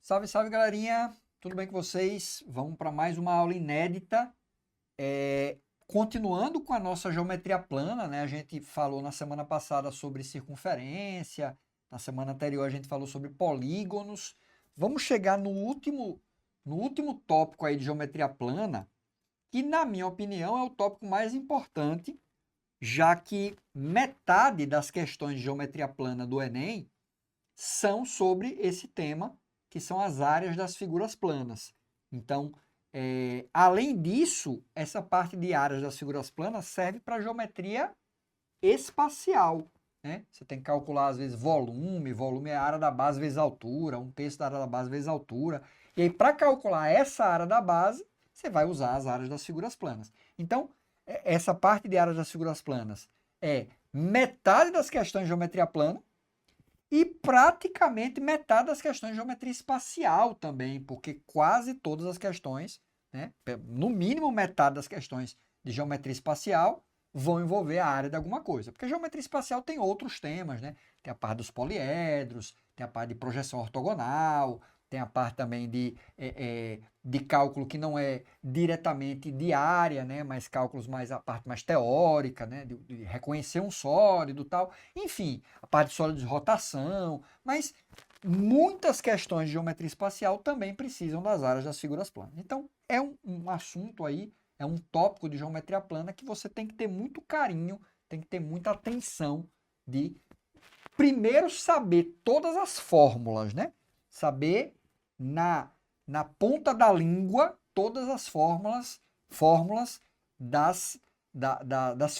Salve, salve, galerinha! Tudo bem com vocês? Vamos para mais uma aula inédita. Continuando com a nossa geometria plana, né? A gente falou na semana passada sobre circunferência, na semana anterior a gente falou sobre polígonos. Vamos chegar no último tópico aí de geometria plana, que na minha opinião é o tópico mais importante, já que metade das questões de geometria plana do Enem são sobre esse tema, que são as áreas das figuras planas. Então, além disso, essa parte de áreas das figuras planas serve para geometria espacial, né? Você tem que calcular, às vezes, volume é a área da base vezes altura, um terço da área da base vezes altura. E aí, para calcular essa área da base, você vai usar as áreas das figuras planas. Então, essa parte de áreas das figuras planas é metade das questões de geometria plana, e praticamente metade das questões de geometria espacial também, porque quase todas as questões, né, no mínimo metade das questões de geometria espacial vão envolver a área de alguma coisa. Porque a geometria espacial tem outros temas, né? Tem a parte dos poliedros, tem a parte de projeção ortogonal, tem a parte também de cálculo que não é diretamente de área, né? Mas cálculos mais, a parte mais teórica, né? De reconhecer um sólido e tal. Enfim, a parte de sólidos de rotação, mas muitas questões de geometria espacial também precisam das áreas das figuras planas. Então, é um assunto aí, é um tópico de geometria plana que você tem que ter muito carinho, tem que ter muita atenção de primeiro saber todas as fórmulas, né? Saber na ponta da língua todas as fórmulas das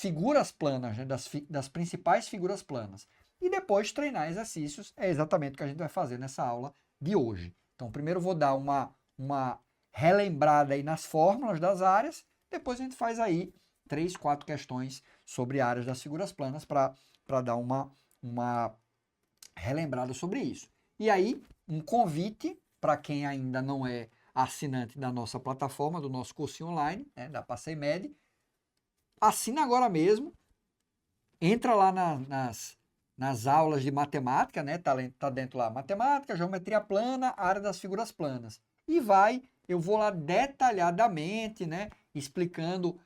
figuras planas, né? Das principais figuras planas. E depois treinar exercícios, é exatamente o que a gente vai fazer nessa aula de hoje. Então, primeiro vou dar uma relembrada aí nas fórmulas das áreas, depois a gente faz aí 3, 4 questões sobre áreas das figuras planas para dar uma relembrada sobre isso. E aí, um convite para quem ainda não é assinante da nossa plataforma, do nosso cursinho online, né, da PasseiMed, assina agora mesmo, entra lá nas aulas de matemática, né, tá dentro lá, matemática, geometria plana, área das figuras planas. E eu vou lá detalhadamente, né, explicando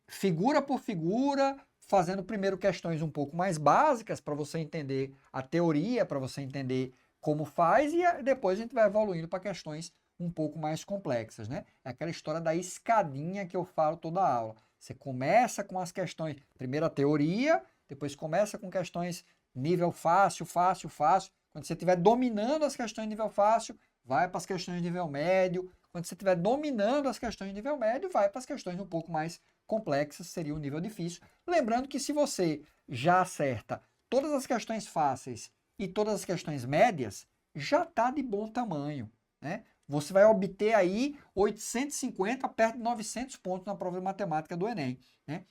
figura por figura, fazendo primeiro questões um pouco mais básicas para você entender a teoria, para você entender como faz, e depois a gente vai evoluindo para questões um pouco mais complexas, né? É aquela história da escadinha que eu falo toda a aula. Você começa com as questões, primeiro a teoria, depois começa com questões nível fácil, fácil, fácil. Quando você estiver dominando as questões de nível fácil, vai para as questões de nível médio. Quando você estiver dominando as questões de nível médio, vai para as questões um pouco mais complexas, seria o nível difícil. Lembrando que se você já acerta todas as questões fáceis e todas as questões médias, já está de bom tamanho, né? Você vai obter aí 850, perto de 900 pontos na prova de matemática do Enem, né?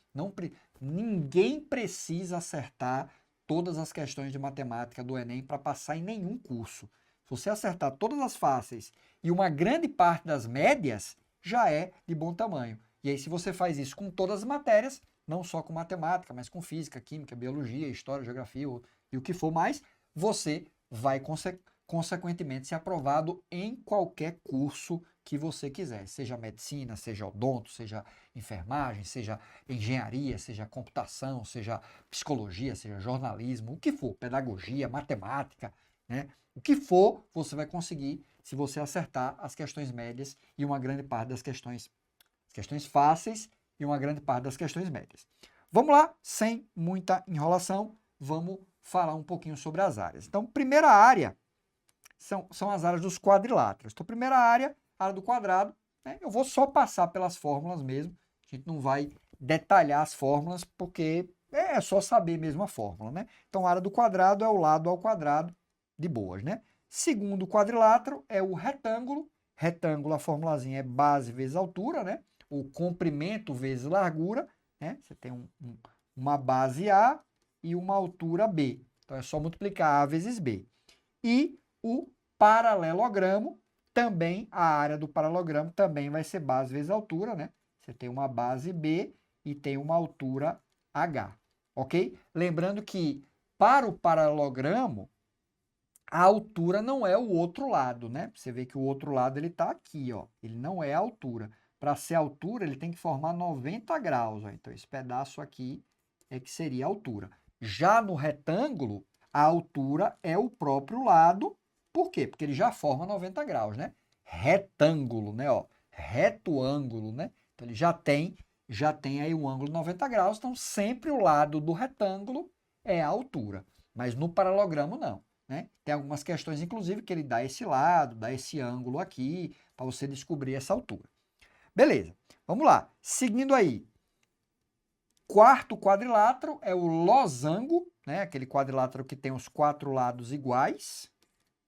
Ninguém precisa acertar todas as questões de matemática do Enem para passar em nenhum curso. Se você acertar todas as fáceis e uma grande parte das médias, já é de bom tamanho. E aí, se você faz isso com todas as matérias, não só com matemática, mas com física, química, biologia, história, geografia e o que for mais, você vai consequentemente ser aprovado em qualquer curso que você quiser, seja medicina, seja odonto, seja enfermagem, seja engenharia, seja computação, seja psicologia, seja jornalismo, o que for, pedagogia, matemática, né? O que for, você vai conseguir se você acertar as questões médias e uma grande parte das questões fáceis e uma grande parte das questões médias. Vamos lá, sem muita enrolação, vamos falar um pouquinho sobre as áreas. Então, primeira área são as áreas dos quadriláteros. Então, primeira área do quadrado, né? Eu vou só passar pelas fórmulas mesmo, a gente não vai detalhar as fórmulas, porque é só saber mesmo a fórmula, né? Então, a área do quadrado é o lado ao quadrado de boas, né? Segundo quadrilátero é o retângulo. Retângulo, a formulazinha é base vezes altura, né? O comprimento vezes largura, né? Você tem uma base A e uma altura B. Então, é só multiplicar A vezes B. E o paralelogramo, também a área do paralelogramo também vai ser base vezes altura, né? Você tem uma base B e tem uma altura H, ok? Lembrando que para o paralelogramo, a altura não é o outro lado, né? Você vê que o outro lado ele está aqui, ó. Ele não é a altura. Para ser altura, ele tem que formar 90 graus. Ó. Então, esse pedaço aqui é que seria a altura. Já no retângulo, a altura é o próprio lado. Por quê? Porque ele já forma 90 graus, né? Retângulo, né? Ó, reto ângulo, né? Então, ele já tem aí um ângulo de 90 graus. Então, sempre o lado do retângulo é a altura. Mas no paralogramo, não. Né? Tem algumas questões, inclusive, que ele dá esse lado, dá esse ângulo aqui, para você descobrir essa altura. Beleza, vamos lá. Seguindo aí, quarto quadrilátero é o losango, né? Aquele quadrilátero que tem os 4 lados iguais,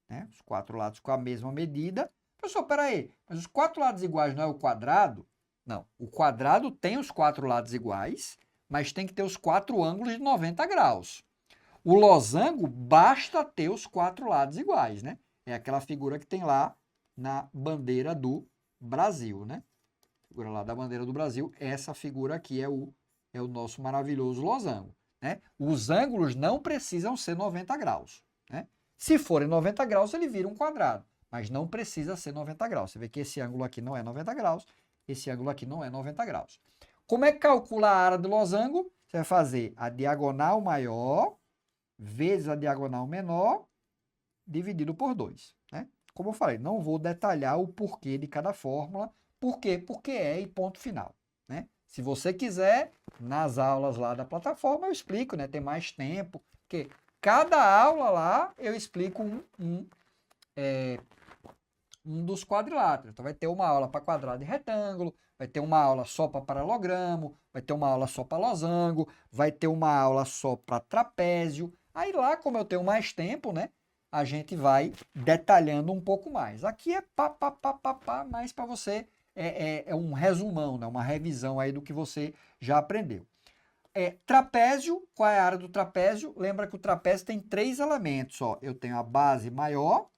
né? Os 4 lados com a mesma medida. Professor, peraí, mas os 4 lados iguais não é o quadrado? Não, o quadrado tem os 4 lados iguais, mas tem que ter os 4 ângulos de 90 graus. O losango basta ter os 4 lados iguais, né? É aquela figura que tem lá na bandeira do Brasil, né? Figura lá da bandeira do Brasil, essa figura aqui é o nosso maravilhoso losango, né? Os ângulos não precisam ser 90 graus, né? Se forem 90 graus, ele vira um quadrado, mas não precisa ser 90 graus. Você vê que esse ângulo aqui não é 90 graus, esse ângulo aqui não é 90 graus. Como é que calcula a área do losango? Você vai fazer a diagonal maior vezes a diagonal menor, dividido por 2. Né? Como eu falei, não vou detalhar o porquê de cada fórmula. Por quê? Porque é e ponto final. Né? Se você quiser, nas aulas lá da plataforma eu explico, né? Tem mais tempo, porque cada aula lá eu explico um dos quadriláteros. Então vai ter uma aula para quadrado e retângulo, vai ter uma aula só para paralogramo, vai ter uma aula só para losango, vai ter uma aula só para trapézio. Aí lá, como eu tenho mais tempo, né, a gente vai detalhando um pouco mais. Aqui é mais para você, é um resumão, né, uma revisão aí do que você já aprendeu. Trapézio, qual é a área do trapézio? Lembra que o trapézio tem 3 elementos. Ó. Eu tenho a base maior,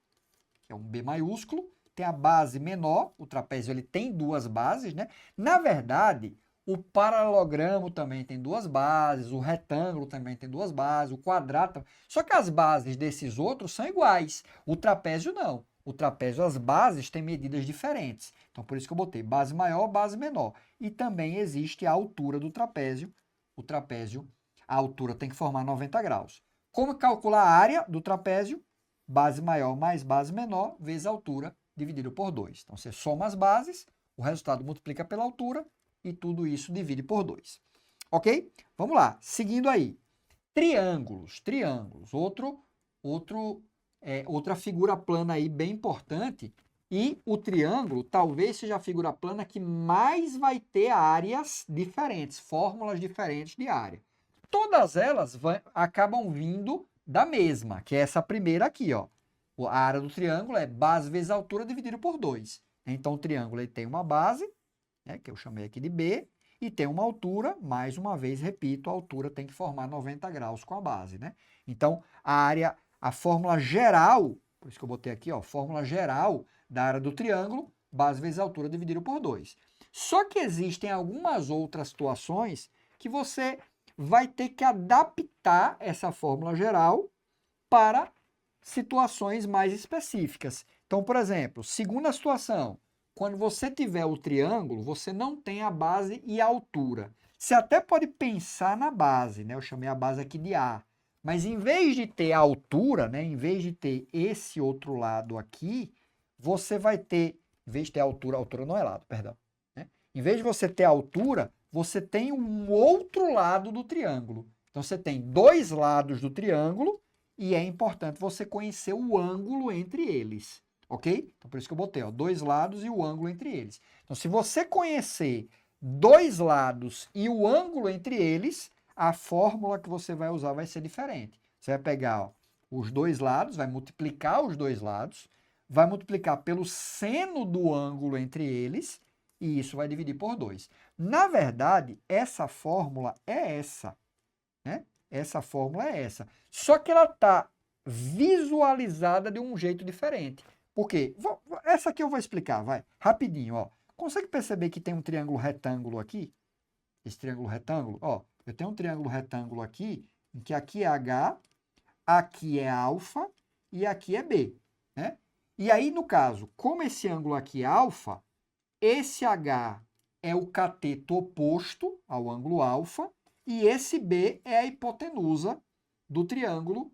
que é um B maiúsculo, tem a base menor, o trapézio ele tem 2 bases, né? Na verdade, o paralelogramo também tem 2 bases, o retângulo também tem 2 bases, o quadrado. Só que as bases desses outros são iguais. O trapézio não. O trapézio, as bases têm medidas diferentes. Então, por isso que eu botei base maior, base menor. E também existe a altura do trapézio. O trapézio, a altura tem que formar 90 graus. Como calcular a área do trapézio? Base maior mais base menor, vezes a altura, dividido por 2. Então, você soma as bases, o resultado multiplica pela altura e tudo isso divide por 2. Ok? Vamos lá. Seguindo aí. Triângulos. Triângulos. Outra figura plana aí bem importante. E o triângulo talvez seja a figura plana que mais vai ter áreas diferentes, fórmulas diferentes de área. Todas elas acabam vindo da mesma, que é essa primeira aqui, ó. A área do triângulo é base vezes altura dividido por 2. Então, o triângulo ele tem uma base, né, que eu chamei aqui de B, e tem uma altura, mais uma vez, repito, a altura tem que formar 90 graus com a base, né? Então, a fórmula geral, por isso que eu botei aqui, ó, fórmula geral da área do triângulo, base vezes altura dividido por 2. Só que existem algumas outras situações que você vai ter que adaptar essa fórmula geral para situações mais específicas. Então, por exemplo, segunda situação, quando você tiver o triângulo, você não tem a base e a altura. Você até pode pensar na base, né? Eu chamei a base aqui de A. Mas em vez de ter a altura, né? Em vez de ter esse outro lado aqui, você vai ter, em vez de ter a altura não é lado, perdão. Né? Em vez de você ter a altura, você tem um outro lado do triângulo. Então, você tem 2 lados do triângulo e é importante você conhecer o ângulo entre eles, ok? Então, por isso que eu botei, ó, 2 lados e o ângulo entre eles. Então, se você conhecer 2 lados e o ângulo entre eles, a fórmula que você vai usar vai ser diferente. Você vai pegar, ó, os 2 lados, vai multiplicar os 2 lados, vai multiplicar pelo seno do ângulo entre eles, e isso vai dividir por 2. Na verdade, essa fórmula é essa, né? Essa fórmula é essa. Só que ela está visualizada de um jeito diferente. Por quê? Essa aqui eu vou explicar, vai, rapidinho, ó. Consegue perceber que tem um triângulo retângulo aqui? Esse triângulo retângulo, ó. Eu tenho um triângulo retângulo aqui, em que aqui é H, aqui é alfa e aqui é B, né? E aí, no caso, como esse ângulo aqui é alfa, esse H é o cateto oposto ao ângulo alfa e esse B é a hipotenusa do triângulo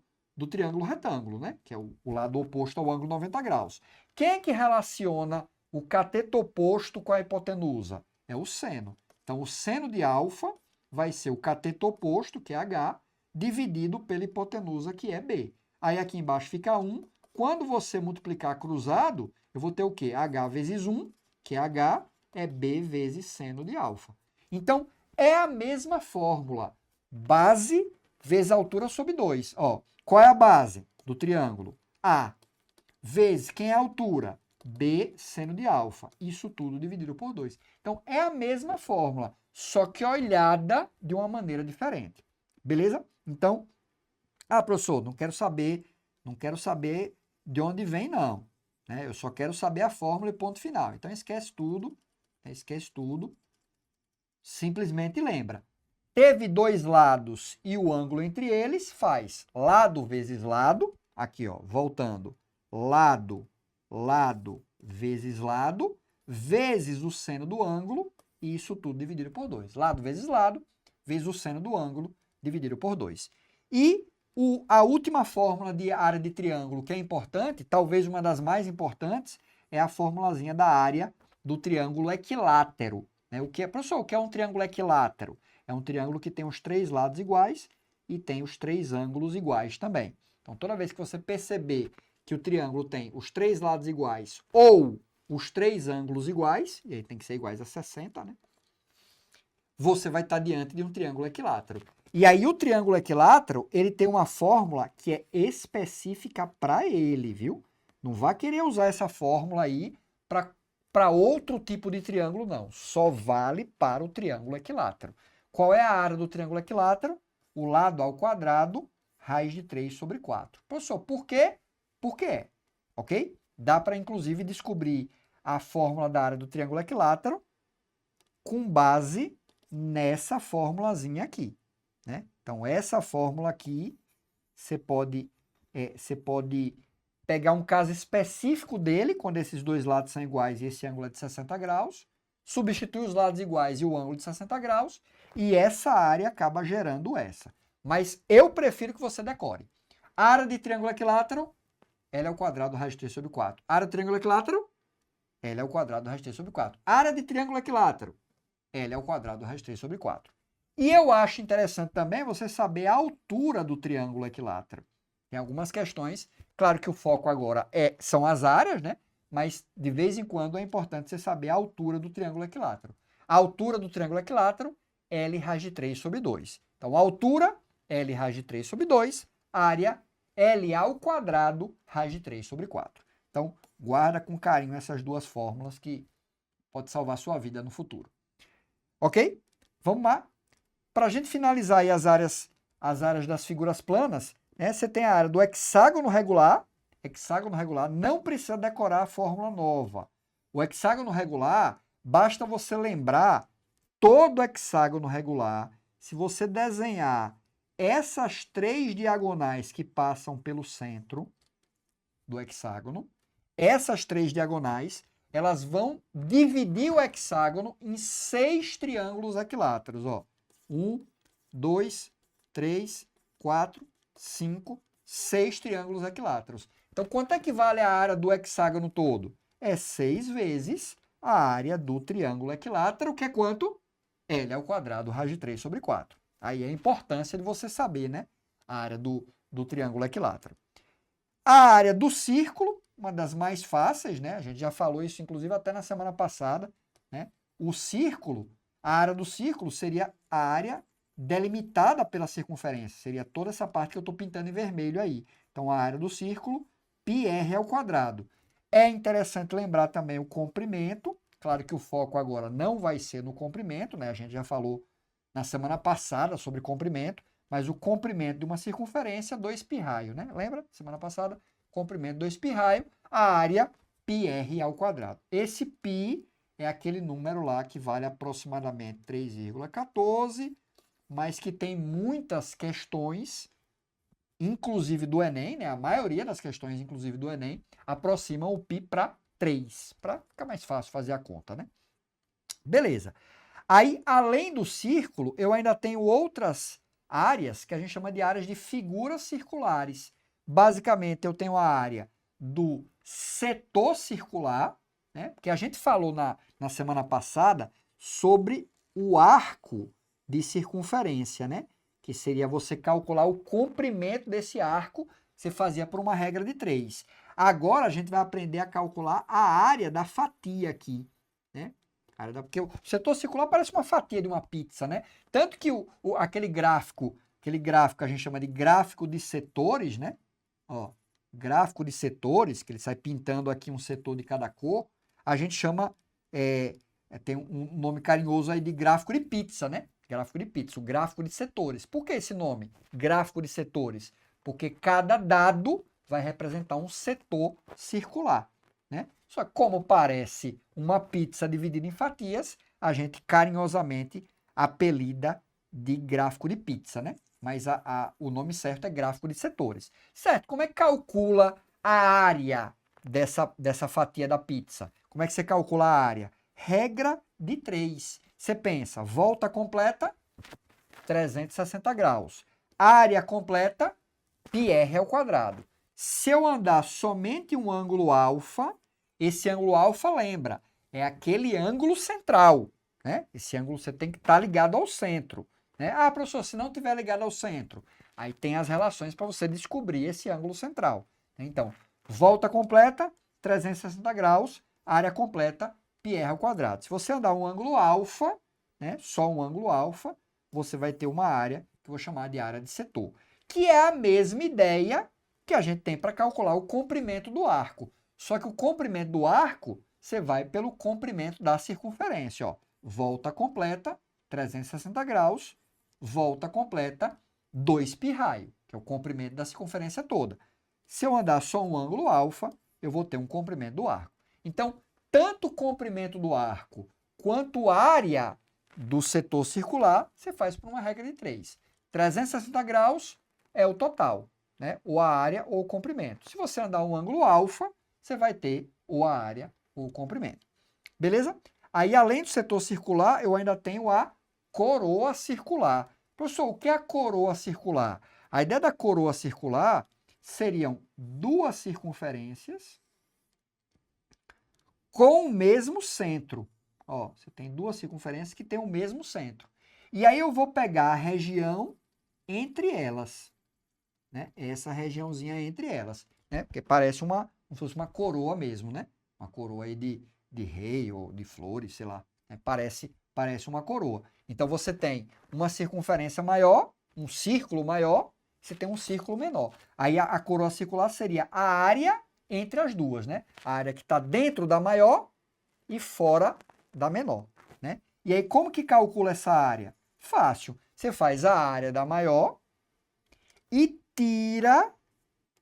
retângulo, né? Que é o lado oposto ao ângulo 90 graus. Quem é que relaciona o cateto oposto com a hipotenusa? É o seno. Então, o seno de alfa vai ser o cateto oposto, que é H, dividido pela hipotenusa, que é B. Aí aqui embaixo fica 1. Quando você multiplicar cruzado, eu vou ter o quê? H vezes 1, que é H, é B vezes seno de alfa. Então, é a mesma fórmula. Base vezes altura sobre 2. Ó, qual é a base do triângulo? A vezes quem é a altura? B seno de alfa. Isso tudo dividido por 2. Então, é a mesma fórmula, só que olhada de uma maneira diferente. Beleza? Então, professor, não quero saber de onde vem, não. Né? Eu só quero saber a fórmula e ponto final. Então, esquece tudo. Simplesmente lembra. Teve dois lados e o ângulo entre eles faz lado vezes lado. Aqui, ó, voltando. Lado vezes lado, vezes o seno do ângulo, e isso tudo dividido por 2. Lado, vezes o seno do ângulo, dividido por 2. E a última fórmula de área de triângulo, que é importante, talvez uma das mais importantes, é a formulazinha da área do triângulo equilátero. Né? Professor, o que é um triângulo equilátero? É um triângulo que tem os 3 lados iguais e tem os 3 ângulos iguais também. Então, toda vez que você perceber que o triângulo tem os 3 lados iguais ou os 3 ângulos iguais, e aí tem que ser iguais a 60, né? Você vai estar diante de um triângulo equilátero. E aí o triângulo equilátero, ele tem uma fórmula que é específica para ele, viu? Não vá querer usar essa fórmula aí para outro tipo de triângulo, não. Só vale para o triângulo equilátero. Qual é a área do triângulo equilátero? O lado ao quadrado, raiz de 3 sobre 4. Professor, por quê? Porque é, ok? Dá para, inclusive, descobrir a fórmula da área do triângulo equilátero com base nessa formulazinha aqui, né? Então, essa fórmula aqui, você pode pegar um caso específico dele, quando esses dois lados são iguais e esse ângulo é de 60 graus, substituir os lados iguais e o ângulo de 60 graus, e essa área acaba gerando essa. Mas eu prefiro que você decore. A área de triângulo equilátero, L ao quadrado raiz de 3 sobre 4. Área de triângulo equilátero, L ao quadrado raiz de 3 sobre 4. Área de triângulo equilátero, L ao quadrado raiz de 3 sobre 4. E eu acho interessante também você saber a altura do triângulo equilátero. Tem algumas questões, claro que o foco agora são as áreas, né? Mas de vez em quando é importante você saber a altura do triângulo equilátero. A altura do triângulo equilátero, L raiz de 3 sobre 2. Então, a altura, L raiz de 3 sobre 2, área, L ao quadrado raiz de 3 sobre 4. Então, guarda com carinho essas duas fórmulas que pode salvar sua vida no futuro. Ok? Vamos lá. Para a gente finalizar aí as áreas das figuras planas, né, você tem a área do hexágono regular. Hexágono regular, não precisa decorar a fórmula nova. O hexágono regular, basta você lembrar todo hexágono regular. Se você desenhar essas 3 diagonais que passam pelo centro do hexágono, essas 3 diagonais, elas vão dividir o hexágono em 6 triângulos equiláteros. Ó. 1, 2, 3, 4, 5, 6 triângulos equiláteros. Então, quanto é que vale a área do hexágono todo? É 6 vezes a área do triângulo equilátero, que é quanto? L ao quadrado raiz de 3 sobre 4. Aí é a importância de você saber, né? A área do triângulo equilátero. A área do círculo, uma das mais fáceis, né? A gente já falou isso, inclusive, até na semana passada, né? O círculo, a área do círculo seria a área delimitada pela circunferência. Seria toda essa parte que eu estou pintando em vermelho aí. Então, a área do círculo, πr ao quadrado. É interessante lembrar também o comprimento. Claro que o foco agora não vai ser no comprimento, né? A gente já falou na semana passada sobre comprimento, mas o comprimento de uma circunferência, 2π raio, né? Lembra? Semana passada, comprimento 2π raio, a área πr ao quadrado. Esse π é aquele número lá que vale aproximadamente 3,14, mas que tem muitas questões inclusive do Enem, né? A maioria das questões, inclusive do Enem, aproximam o π para 3, para ficar mais fácil fazer a conta, né? Beleza. Aí, além do círculo, eu ainda tenho outras áreas que a gente chama de áreas de figuras circulares. Basicamente, eu tenho a área do setor circular, né? Porque a gente falou na semana passada sobre o arco de circunferência, né? Que seria você calcular o comprimento desse arco, você fazia por uma regra de 3. Agora a gente vai aprender a calcular a área da fatia aqui, né? Porque o setor circular parece uma fatia de uma pizza, né? Tanto que aquele gráfico que a gente chama de gráfico de setores, né? Ó, gráfico de setores, que ele sai pintando aqui um setor de cada cor, a gente chama, tem um nome carinhoso aí de gráfico de pizza, né? Gráfico de pizza, o gráfico de setores. Por que esse nome? Gráfico de setores. Porque cada dado vai representar um setor circular, né? Só que como parece uma pizza dividida em fatias, a gente carinhosamente apelida de gráfico de pizza, né? Mas o nome certo é gráfico de setores. Certo, como é que calcula a área dessa fatia da pizza? Como é que você calcula a área? Regra de 3. Você pensa, volta completa, 360 graus. Área completa, πr ao quadrado. Se eu andar somente um ângulo alfa, esse ângulo alfa, lembra, é aquele ângulo central, né? Esse ângulo você tem que estar ligado ao centro, né? Ah, professor, se não estiver ligado ao centro, aí tem as relações para você descobrir esse ângulo central. Então, volta completa, 360 graus, área completa, πr ao quadrado. Se você andar um ângulo alfa, né, só um ângulo alfa, você vai ter uma área que eu vou chamar de área de setor, que é a mesma ideia que a gente tem para calcular o comprimento do arco. Só que o comprimento do arco, você vai pelo comprimento da circunferência. Ó. Volta completa, 360 graus, volta completa, 2π raio, que é o comprimento da circunferência toda. Se eu andar só um ângulo alfa, eu vou ter um comprimento do arco. Então, tanto o comprimento do arco quanto a área do setor circular, você faz por uma regra de 3. 360 graus é o total, né? Ou a área ou o comprimento. Se você andar um ângulo alfa, você vai ter ou a área ou o comprimento. Beleza? Aí, além do setor circular, eu ainda tenho a coroa circular. Professor, o que é a coroa circular? A ideia da coroa circular seriam duas circunferências com o mesmo centro. Ó, você tem duas circunferências que têm o mesmo centro. E aí eu vou pegar a região entre elas, né? Essa regiãozinha entre elas, né? Porque parece como se fosse uma coroa mesmo, né? Uma coroa aí de rei ou de flores, sei lá. Né? Parece uma coroa. Então você tem uma circunferência maior, um círculo maior, você tem um círculo menor. Aí a coroa circular seria a área entre as duas, né? A área que está dentro da maior e fora da menor, né? E aí como que calcula essa área? Fácil. Você faz a área da maior e tira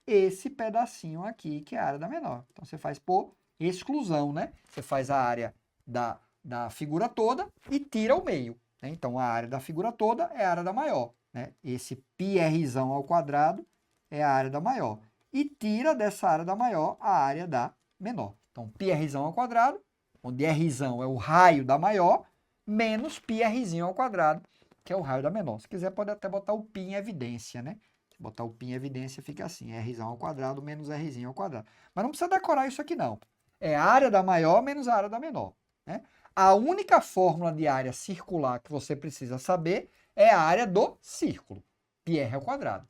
esse pedacinho aqui, que é a área da menor. Então, você faz por exclusão, né? Você faz a área da figura toda e tira o meio. Né? Então, a área da figura toda é a área da maior. Né? Esse πrzão ao quadrado é a área da maior. E tira dessa área da maior a área da menor. Então, πrzão ao quadrado, onde rzão é o raio da maior, menos πrzinho ao quadrado, que é o raio da menor. Se quiser, pode até botar o π em evidência, né? Se botar o π em evidência, fica assim, rzão ao quadrado menos rzinho ao quadrado. Mas não precisa decorar isso aqui, não. É a área da maior menos a área da menor. Né? A única fórmula de área circular que você precisa saber é a área do círculo, πr ao quadrado.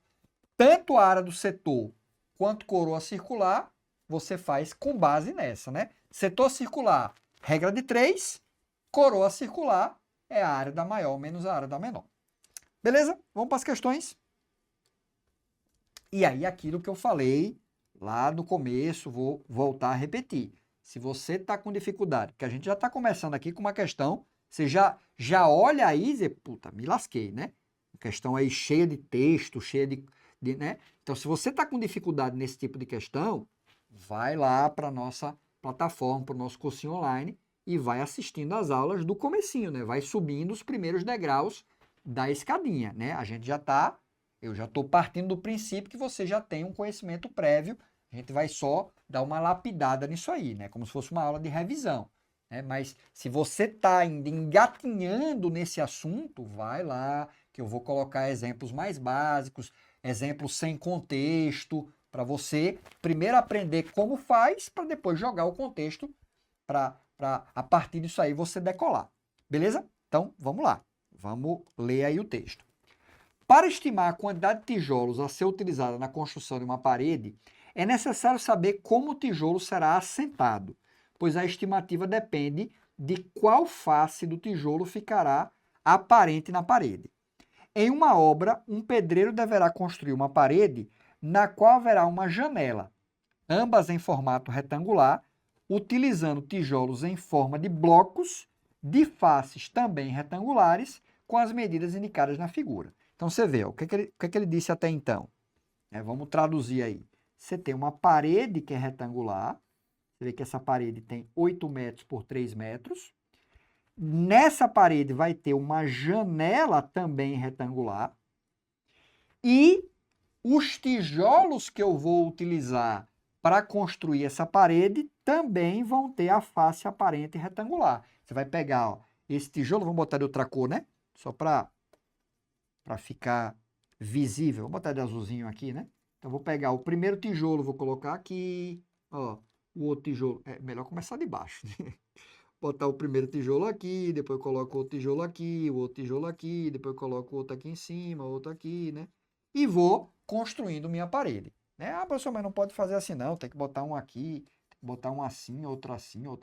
Tanto a área do setor quanto coroa circular, você faz com base nessa, né? Setor circular, regra de 3, coroa circular é a área da maior menos a área da menor. Beleza? Vamos para as questões? E aí, aquilo que eu falei lá no começo, vou voltar a repetir. Se você está com dificuldade, porque a gente já está começando aqui com uma questão, você já olha aí e diz, puta, me lasquei, né? Questão aí cheia de texto, cheia né? Então, se você está com dificuldade nesse tipo de questão, vai lá para a nossa plataforma, para o nosso cursinho online e vai assistindo as aulas do comecinho, né? Vai subindo os primeiros degraus da escadinha, né? A gente já está Eu já estou partindo do princípio que você já tem um conhecimento prévio. A gente vai só dar uma lapidada nisso aí, né? Como se fosse uma aula de revisão. Né? Mas se você está ainda engatinhando nesse assunto, vai lá, que eu vou colocar exemplos mais básicos, exemplos sem contexto, para você primeiro aprender como faz, para depois jogar o contexto, para a partir disso aí você decolar. Beleza? Então, vamos lá. Vamos ler aí o texto. Para estimar a quantidade de tijolos a ser utilizada na construção de uma parede, é necessário saber como o tijolo será assentado, pois a estimativa depende de qual face do tijolo ficará aparente na parede. Em uma obra, um pedreiro deverá construir uma parede na qual haverá uma janela, ambas em formato retangular, utilizando tijolos em forma de blocos de faces também retangulares, com as medidas indicadas na figura. Então você vê, ó, o que ele disse até então. Vamos traduzir aí. Você tem uma parede que é retangular, você vê que essa parede tem 8 metros por 3 metros. Nessa parede vai ter uma janela também retangular. E os tijolos que eu vou utilizar para construir essa parede também vão ter a face aparente retangular. Você vai pegar, ó, esse tijolo, vamos botar de outra cor, né? Só para ficar visível. Vou botar de azulzinho aqui, né? Então, vou pegar o primeiro tijolo, vou colocar aqui. Ó, o outro tijolo. É melhor começar de baixo. Né? Botar o primeiro tijolo aqui, depois coloco outro tijolo aqui, o outro tijolo aqui, depois coloco outro aqui em cima, outro aqui, né? E vou construindo minha parede. Né? Ah, professor, mas não pode fazer assim não, tem que botar um aqui, tem que botar um assim, outro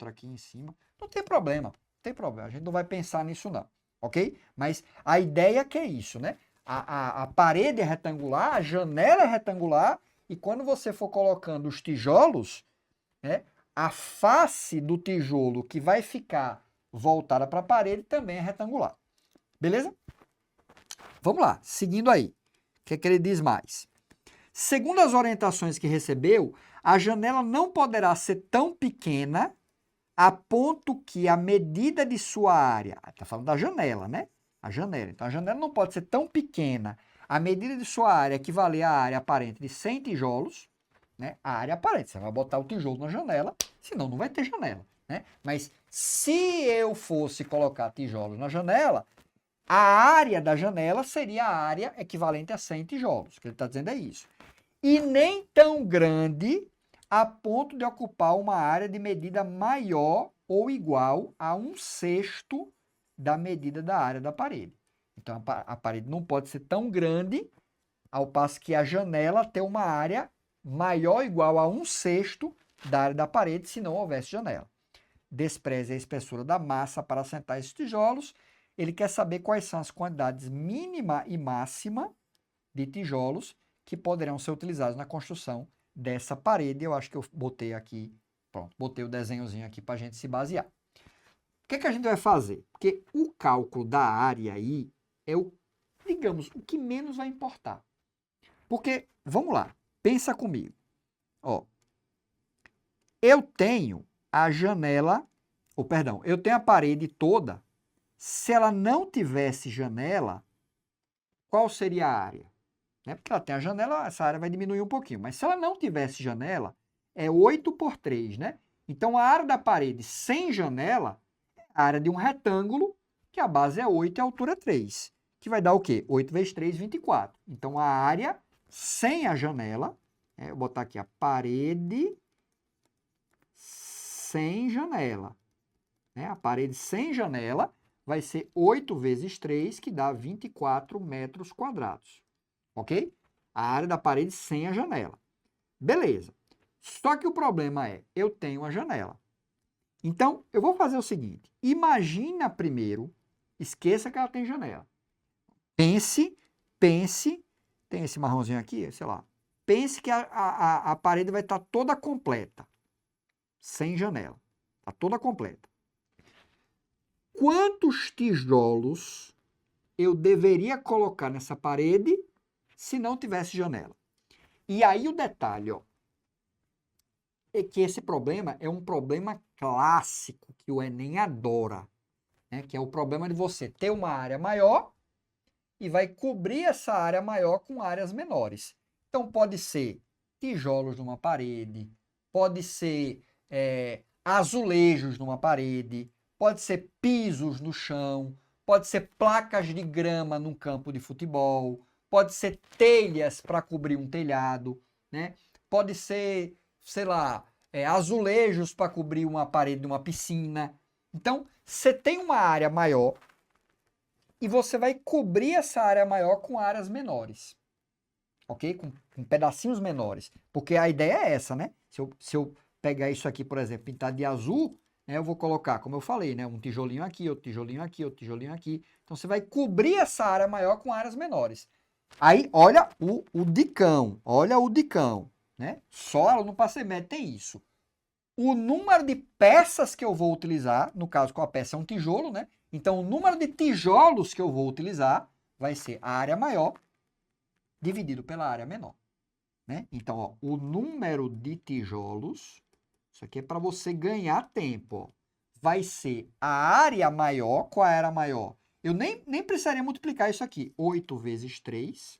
aqui em cima. Não tem problema, não tem problema. A gente não vai pensar nisso não, ok? Mas a ideia é que é isso, né? A parede é retangular, a janela é retangular, e quando você for colocando os tijolos, né, a face do tijolo que vai ficar voltada para a parede também é retangular. Beleza? Vamos lá, seguindo aí. O que é que ele diz mais? Segundo as orientações que recebeu, a janela não poderá ser tão pequena a ponto que a medida de sua área... Está falando da janela, né? A janela. Então, a janela não pode ser tão pequena. A medida de sua área equivaler à área aparente de 100 tijolos, né? A área aparente. Você vai botar o tijolo na janela, senão não vai ter janela, né? Mas se eu fosse colocar tijolos na janela, a área da janela seria a área equivalente a 100 tijolos. O que ele está dizendo é isso. E nem tão grande a ponto de ocupar uma área de medida maior ou igual a 1/6 da medida da área da parede. Então, a parede não pode ser tão grande, ao passo que a janela tem uma área maior ou igual a 1/6 da área da parede, se não houvesse janela. Despreze a espessura da massa para assentar esses tijolos. Ele quer saber quais são as quantidades mínima e máxima de tijolos que poderão ser utilizados na construção dessa parede. Eu acho que eu botei aqui, pronto, botei o desenhozinho aqui para a gente se basear. O que é que a gente vai fazer? Porque o cálculo da área aí é o, digamos, o que menos vai importar. Porque, vamos lá, pensa comigo. Ó, eu tenho a janela, ou perdão, eu tenho a parede toda. Se ela não tivesse janela, qual seria a área? Né? Porque ela tem a janela, essa área vai diminuir um pouquinho. Mas se ela não tivesse janela, é 8 por 3, né? Então, a área da parede sem janela é a área de um retângulo, que a base é 8 e a altura é 3. Que vai dar o quê? 8 vezes 3, 24. Então, a área sem a janela, eu vou botar aqui a parede sem janela. Né? A parede sem janela vai ser 8 vezes 3, que dá 24 metros quadrados. Ok? A área da parede sem a janela. Beleza. Só que o problema é, eu tenho a janela. Então, eu vou fazer o seguinte. Imagina primeiro, esqueça que ela tem janela. Pense, tem esse marronzinho aqui, sei lá. Pense que a parede vai estar toda completa, sem janela. Está toda completa. Quantos tijolos eu deveria colocar nessa parede se não tivesse janela? E aí o detalhe, ó, é que esse problema é um problema clássico que o Enem adora, né? Que é o problema de você ter uma área maior e vai cobrir essa área maior com áreas menores. Então, pode ser tijolos numa parede, pode ser azulejos numa parede, pode ser pisos no chão, pode ser placas de grama num campo de futebol, pode ser telhas para cobrir um telhado, né? Pode ser, sei lá, azulejos para cobrir uma parede de uma piscina. Então, você tem uma área maior e você vai cobrir essa área maior com áreas menores, ok? Com pedacinhos menores, porque a ideia é essa, né? Se eu pegar isso aqui, por exemplo, pintar de azul, né, eu vou colocar, como eu falei, né, um tijolinho aqui, outro tijolinho aqui, outro tijolinho aqui. Então, você vai cobrir essa área maior com áreas menores. Aí, olha o dicão, né? Só aluno para CMED tem isso. O número de peças que eu vou utilizar, no caso com a peça é um tijolo, né? Então, o número de tijolos que eu vou utilizar vai ser a área maior dividido pela área menor, né? Então, ó, o número de tijolos, isso aqui é para você ganhar tempo, ó, vai ser a área maior. Qual é a área maior? Eu nem precisaria multiplicar isso aqui. 8 vezes 3,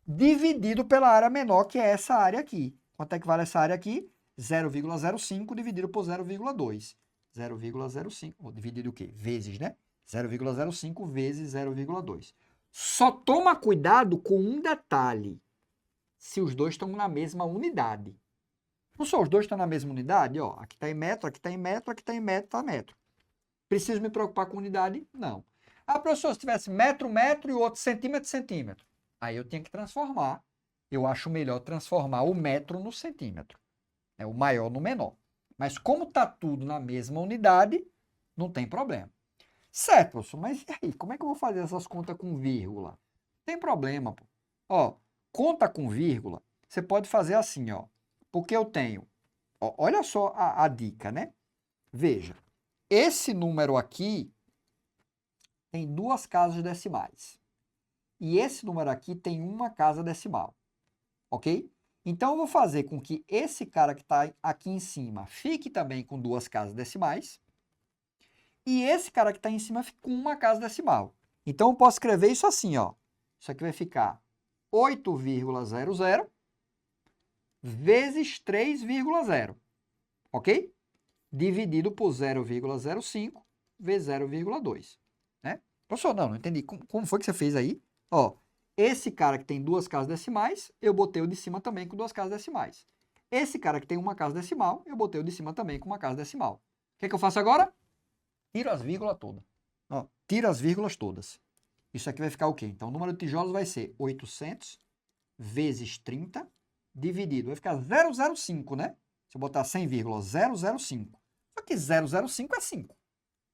dividido pela área menor, que é essa área aqui. Quanto é que vale essa área aqui? 0,05 dividido por 0,2. 0,05, dividido o quê? Vezes, né? 0,05 vezes 0,2. Só toma cuidado com um detalhe. Se os dois estão na mesma unidade. Não só os dois estão na mesma unidade? Ó, aqui está em metro, aqui está em metro, aqui está em metro, está metro. Preciso me preocupar com unidade? Não. Ah, professor, se tivesse metro, metro e o outro centímetro, centímetro. Aí eu tinha que transformar. Eu acho melhor transformar o metro no centímetro. É o maior no menor. Mas como está tudo na mesma unidade, não tem problema. Certo, professor, mas e aí? Como é que eu vou fazer essas contas com vírgula? Tem problema, pô. Ó, conta com vírgula, você pode fazer assim, ó. Porque eu tenho, ó, olha só a dica, né? Veja, esse número aqui tem 2 casas decimais. E esse número aqui tem 1 casa decimal, ok? Então, eu vou fazer com que esse cara que está aqui em cima fique também com 2 casas decimais. E esse cara que está em cima fica com 1 casa decimal. Então, eu posso escrever isso assim, ó. Isso aqui vai ficar 8,00 vezes 3,0, ok? Dividido por 0,05 vezes 0,2, né? Professor, não entendi. Como foi que você fez aí? Ó, esse cara que tem 2 casas decimais, eu botei o de cima também com 2 casas decimais. Esse cara que tem 1 casa decimal, eu botei o de cima também com 1 casa decimal. O que é que eu faço agora? Tiro as vírgulas todas. Ó, tiro as vírgulas todas. Isso aqui vai ficar o quê? Então, o número de tijolos vai ser 800 vezes 30, dividido. Vai ficar 005, né? Se eu botar 100 vírgula 005. Só que 005 é 5.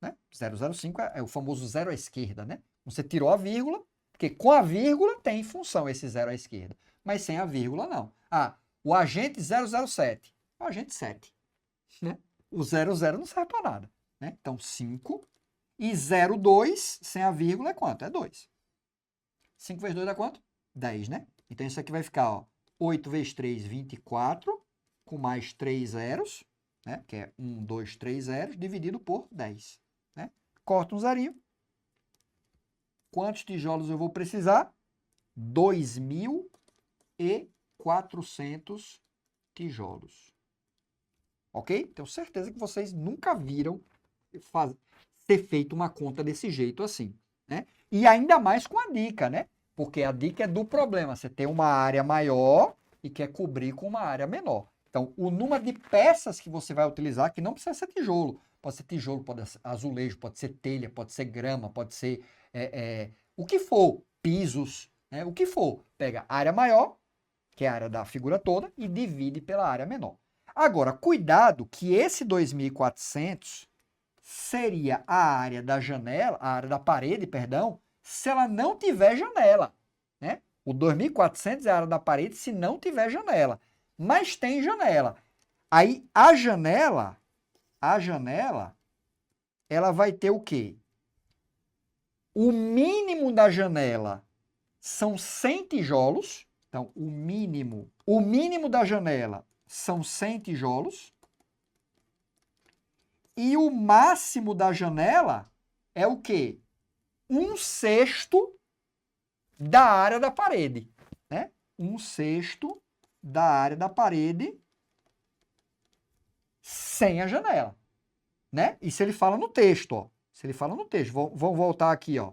Né? 005 é o famoso zero à esquerda, né? Você tirou a vírgula, porque com a vírgula tem função esse zero à esquerda. Mas sem a vírgula, não. Ah, o agente 007. O agente 7. Né? O 00 não serve para nada. Né? Então, 5. E 0,2 sem a vírgula é quanto? É 2. 5 vezes 2 dá quanto? 10, né? Então, isso aqui vai ficar, ó, 8 vezes 3, 24, com mais 3 zeros, né? Que é 1, 2, 3 zeros, dividido por 10. Né? Corta um zerinho. Quantos tijolos eu vou precisar? 2.400 tijolos. Ok? Tenho certeza que vocês nunca viram ser feito uma conta desse jeito assim, né? E ainda mais com a dica, né? Porque a dica é do problema. Você tem uma área maior e quer cobrir com uma área menor. Então, o número de peças que você vai utilizar, que não precisa ser tijolo. Pode ser tijolo, pode ser azulejo, pode ser telha, pode ser grama, pode ser o que for, pisos, né? O que for. Pega a área maior, que é a área da figura toda, e divide pela área menor. Agora, cuidado que esse 2.400 seria a área da janela, a área da parede, perdão, se ela não tiver janela, né? O 2.400 é a área da parede se não tiver janela, mas tem janela. Aí a janela, ela vai ter o quê? O mínimo da janela são 100 tijolos. Então, o mínimo da janela são 100 tijolos. E o máximo da janela é o quê? 1/6 da área da parede, né? 1/6 da área da parede sem a janela, né? Isso ele fala no texto, ó. Se ele fala no texto, vamos voltar aqui, ó.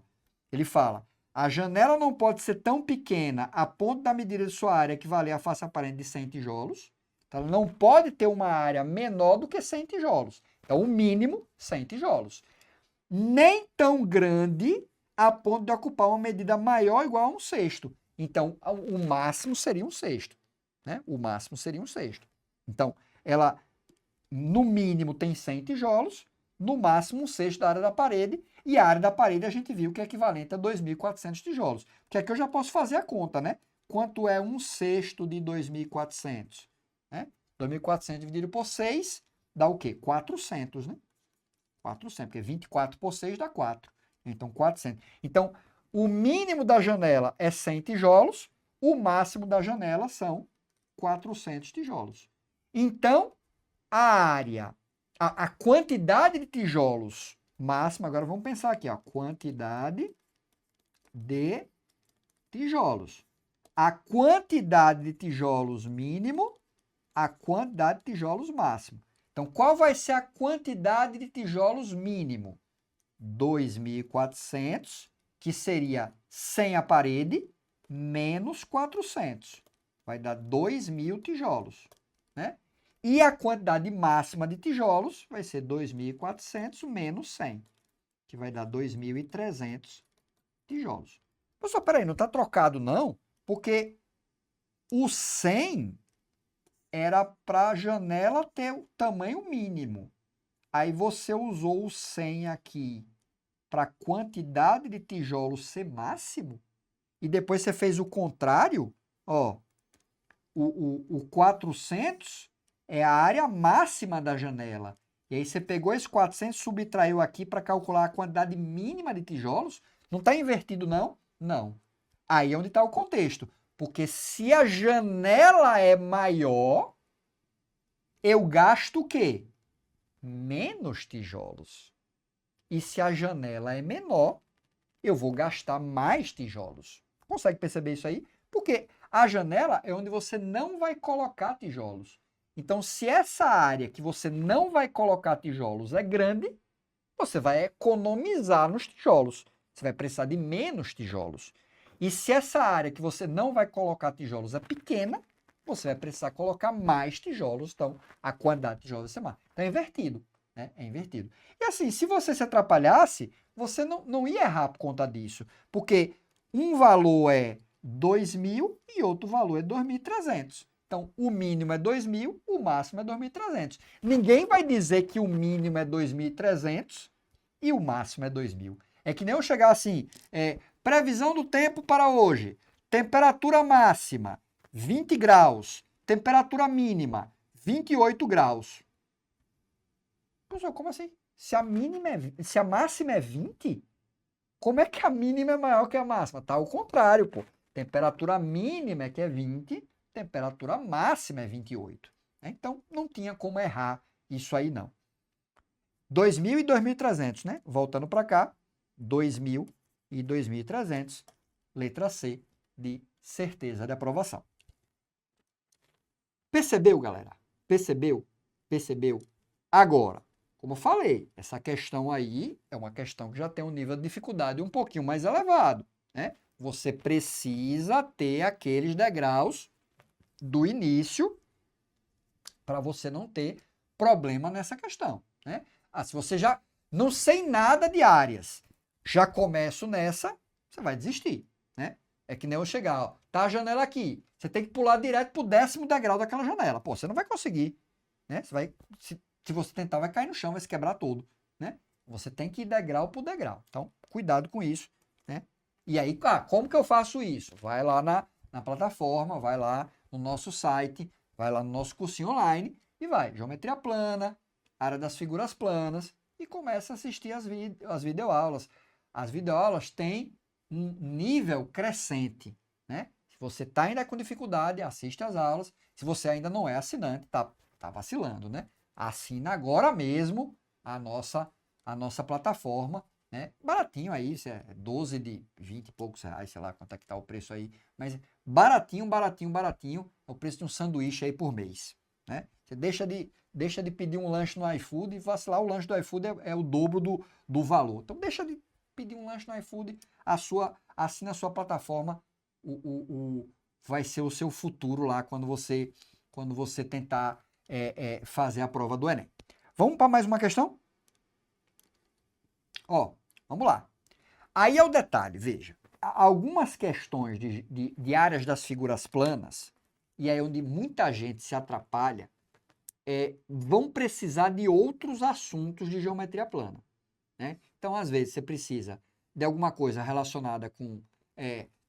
Ele fala: a janela não pode ser tão pequena a ponto da medida de sua área equivaler à face aparente de 100 tijolos. Então, ela não pode ter uma área menor do que 100 tijolos. Então, o mínimo, 100 tijolos. Nem tão grande a ponto de ocupar uma medida maior ou igual a 1/6. Então, o máximo seria 1/6, né? O máximo seria 1/6. Então, ela, no mínimo, tem 100 tijolos, no máximo 1/6 da área da parede, e a área da parede a gente viu que é equivalente a 2.400 tijolos. Que aqui eu já posso fazer a conta, né? Quanto é 1/6 de 2.400? Né? 2.400 dividido por 6 dá o quê? 400, né? 400, porque 24 por 6 dá 4. Então, 400. Então, o mínimo da janela é 100 tijolos, o máximo da janela são 400 tijolos. Então, a área, a quantidade de tijolos máxima, agora vamos pensar aqui, ó, quantidade de tijolos. A quantidade de tijolos mínimo, a quantidade de tijolos máximo. Então, qual vai ser a quantidade de tijolos mínimo? 2.400, que seria 100 a parede, menos 400. Vai dar 2.000 tijolos, né? E a quantidade máxima de tijolos vai ser 2.400 menos 100, que vai dar 2.300 tijolos. Pessoal, peraí, não está trocado não? Porque o 100 era para a janela ter o tamanho mínimo. Aí você usou o 100 aqui para a quantidade de tijolos ser máximo, e depois você fez o contrário, ó, o 400 é a área máxima da janela. E aí você pegou esse 400 e subtraiu aqui para calcular a quantidade mínima de tijolos. Não está invertido, não? Não. Aí é onde está o contexto. Porque se a janela é maior, eu gasto o quê? Menos tijolos. E se a janela é menor, eu vou gastar mais tijolos. Consegue perceber isso aí? Porque a janela é onde você não vai colocar tijolos. Então, se essa área que você não vai colocar tijolos é grande, você vai economizar nos tijolos. Você vai precisar de menos tijolos. E se essa área que você não vai colocar tijolos é pequena, você vai precisar colocar mais tijolos. Então, a quantidade de tijolos vai ser mais. Então, é invertido. Né? É invertido. E assim, se você se atrapalhasse, você não ia errar por conta disso. Porque um valor é 2.000 e outro valor é 2.300. Então, o mínimo é 2.000, o máximo é 2.300. Ninguém vai dizer que o mínimo é 2.300 e o máximo é 2.000. É que nem eu chegar assim, previsão do tempo para hoje. Temperatura máxima, 20 graus. Temperatura mínima, 28 graus. Professor, como assim? Se a máxima é 20, como é que a mínima é maior que a máxima? Tá ao contrário, pô. Temperatura mínima é que é 20, temperatura máxima é 28. Então, não tinha como errar isso aí, não. 2.000 e 2.300, né? Voltando para cá, 2.000 e 2.300, letra C, de certeza de aprovação. Percebeu, galera? Percebeu? Percebeu? Agora, como eu falei, essa questão aí é uma questão que já tem um nível de dificuldade um pouquinho mais elevado, né? Você precisa ter aqueles degraus do início para você não ter problema nessa questão, né? Se você já não sei nada de áreas, já começo nessa, você vai desistir, né? É que nem eu chegar, ó, tá a janela aqui, você tem que pular direto pro 10º degrau daquela janela. Pô, você não vai conseguir, né? Você vai, se você tentar, vai cair no chão, vai se quebrar todo, né? Você tem que ir degrau por degrau. Então, cuidado com isso, né? E aí, como que eu faço isso? Vai lá na plataforma, vai lá no nosso site, vai lá no nosso cursinho online e vai. Geometria plana, área das figuras planas e começa a assistir as videoaulas. As videoaulas têm um nível crescente, né? Se você está ainda com dificuldade, assiste às aulas. Se você ainda não é assinante, tá vacilando, né? Assina agora mesmo a nossa plataforma né? Baratinho aí, isso é 12 de 20 e poucos reais, sei lá quanto é que tá o preço aí, mas baratinho, baratinho, baratinho, é o preço de um sanduíche aí por mês, né? Você deixa de pedir um lanche no iFood e vacilar, o lanche do iFood é o dobro do valor. Então deixa de pedir um lanche no iFood, assina a sua plataforma, vai ser o seu futuro lá quando você tentar fazer a prova do Enem. Vamos para mais uma questão? Ó, vamos lá. Aí é o detalhe, veja. Algumas questões de áreas das figuras planas, e aí onde muita gente se atrapalha, vão precisar de outros assuntos de geometria plana, né? Então, às vezes, você precisa de alguma coisa relacionada com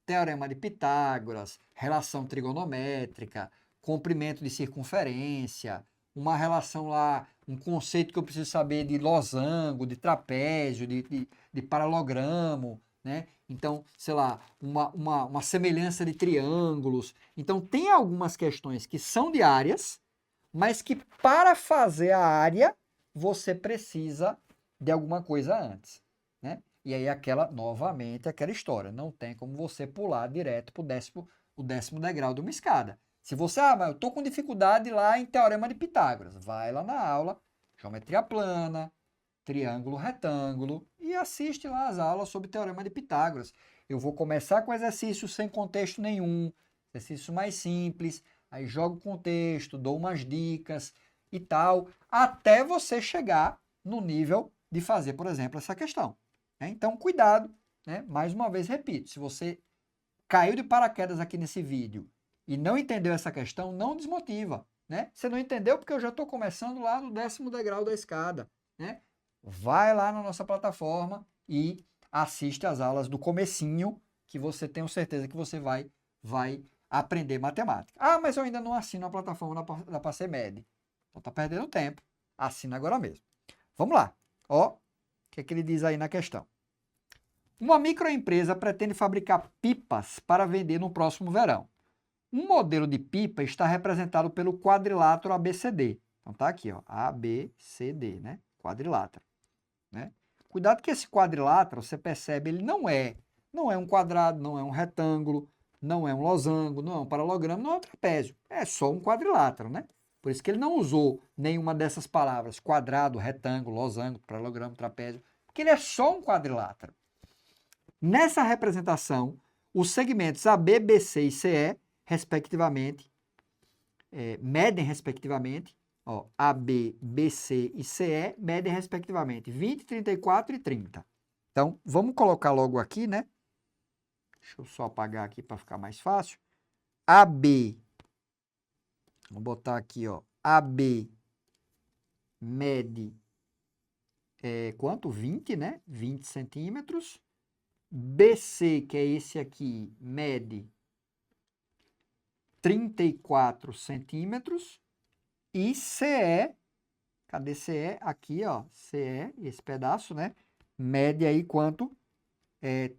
teorema de Pitágoras, relação trigonométrica, comprimento de circunferência, uma relação lá, um conceito que eu preciso saber de losango, de trapézio, de paralogramo, né? Então, sei lá, uma semelhança de triângulos. Então, tem algumas questões que são de áreas, mas que para fazer a área, você precisa de alguma coisa antes, né? E aí novamente, aquela história, não tem como você pular direto para o décimo degrau de uma escada. Se você, mas eu estou com dificuldade lá em teorema de Pitágoras, vai lá na aula, geometria plana, triângulo, retângulo, e assiste lá as aulas sobre teorema de Pitágoras. Eu vou começar com exercícios sem contexto nenhum, exercício mais simples, aí jogo o contexto, dou umas dicas e tal, até você chegar no nível de fazer, por exemplo, essa questão, né? Então, cuidado, né? Mais uma vez, repito, se você caiu de paraquedas aqui nesse vídeo e não entendeu essa questão, não desmotiva, né? Você não entendeu porque eu já estou começando lá no 10º degrau da escada, né? Vai lá na nossa plataforma e assiste as aulas do comecinho, que você tenho certeza que você vai aprender matemática. Ah, mas eu ainda não assino a plataforma da Passemed. Então tá perdendo tempo. Assina agora mesmo. Vamos lá. Ó, o que é que ele diz aí na questão? Uma microempresa pretende fabricar pipas para vender no próximo verão. Um modelo de pipa está representado pelo quadrilátero ABCD. Então tá aqui, ó, ABCD, né? Quadrilátero, né? Cuidado que esse quadrilátero, você percebe, ele não é um quadrado, não é um retângulo, não é um losango, não é um paralogramo, não é um trapézio. É só um quadrilátero, né? Por isso que ele não usou nenhuma dessas palavras, quadrado, retângulo, losango, paralogramo, trapézio, porque ele é só um quadrilátero. Nessa representação, os segmentos AB, BC e CE, respectivamente, medem respectivamente, ó, AB, BC e CE medem respectivamente 20, 34 e 30. Então, vamos colocar logo aqui, né? Deixa eu só apagar aqui para ficar mais fácil. AB, vou botar aqui, ó, AB mede quanto? 20, né? 20 centímetros. BC, que é esse aqui, mede 34 centímetros. E CE, cadê CE? Aqui, ó, CE, esse pedaço, né? Mede aí quanto?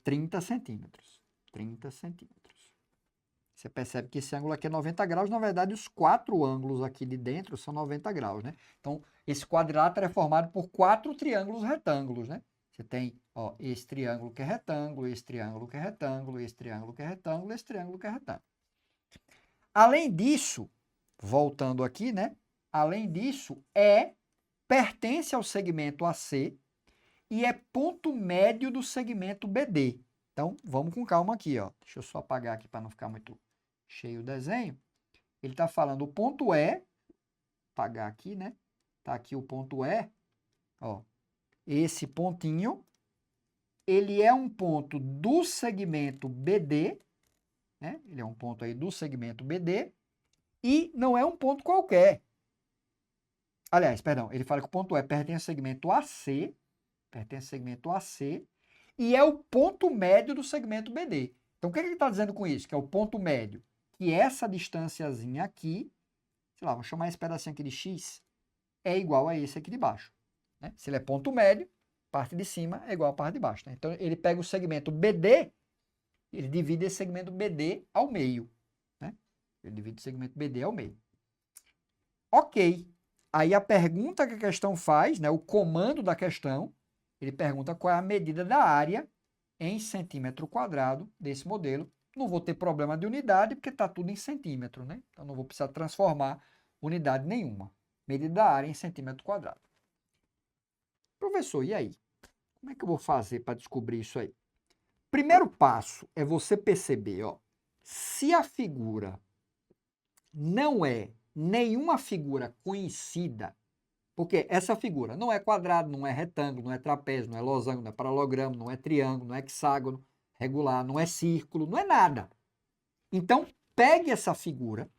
30 centímetros. 30 centímetros. Você percebe que esse ângulo aqui é 90 graus. Na verdade, os 4 ângulos aqui de dentro são 90 graus, né? Então, esse quadrilátero é formado por 4 triângulos retângulos, né? Você tem, ó, esse triângulo que é retângulo, esse triângulo que é retângulo, esse triângulo que é retângulo, esse triângulo que é retângulo. Além disso, voltando aqui, né? Além disso, pertence ao segmento AC e é ponto médio do segmento BD. Então, vamos com calma aqui, ó. Deixa eu só apagar aqui para não ficar muito cheio o desenho. Ele está falando o ponto E, apagar aqui, né? Tá aqui o ponto E, ó. Esse pontinho, ele é um ponto do segmento BD, né? Ele é um ponto aí do segmento BD e não é um ponto qualquer. Aliás, perdão, ele fala que o ponto E pertence ao segmento AC, e é o ponto médio do segmento BD. Então, o que ele está dizendo com isso? Que é o ponto médio. Que essa distânciazinha aqui, sei lá, vou chamar esse pedacinho aqui de X, é igual a esse aqui de baixo, né? Se ele é ponto médio, parte de cima é igual a parte de baixo, né? Então, ele pega o segmento BD, ele divide esse segmento BD ao meio, né? Ele divide o segmento BD ao meio. Ok. Aí a pergunta que a questão faz, né, o comando da questão, Ele pergunta qual é a medida da área em centímetro quadrado desse modelo. Não vou ter problema de unidade, porque está tudo em centímetro, né? Então, não vou precisar transformar unidade nenhuma. Medida da área em centímetro quadrado. Professor, e aí? Como é que eu vou fazer para descobrir isso aí? Primeiro passo é você perceber, ó, se a figura não é nenhuma figura conhecida, porque essa figura não é quadrado, não é retângulo, não é trapézio, não é losango, não é paralogramo, não é triângulo, não é hexágono regular, não é círculo, não é nada. Então, pegue essa figura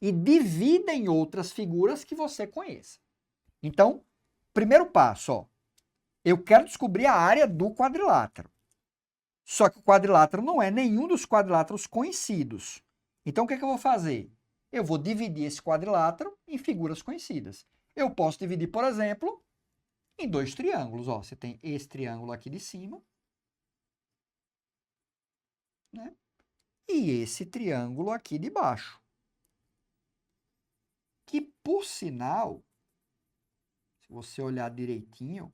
e divida em outras figuras que você conheça. Então, primeiro passo, ó, eu quero descobrir a área do quadrilátero. Só que o quadrilátero não é nenhum dos quadriláteros conhecidos. Então, o que é que eu vou fazer? Eu vou dividir esse quadrilátero em figuras conhecidas. Eu posso dividir, por exemplo, em dois triângulos. Ó, você tem esse triângulo aqui de cima, né? E esse triângulo aqui de baixo. Que, por sinal, se você olhar direitinho,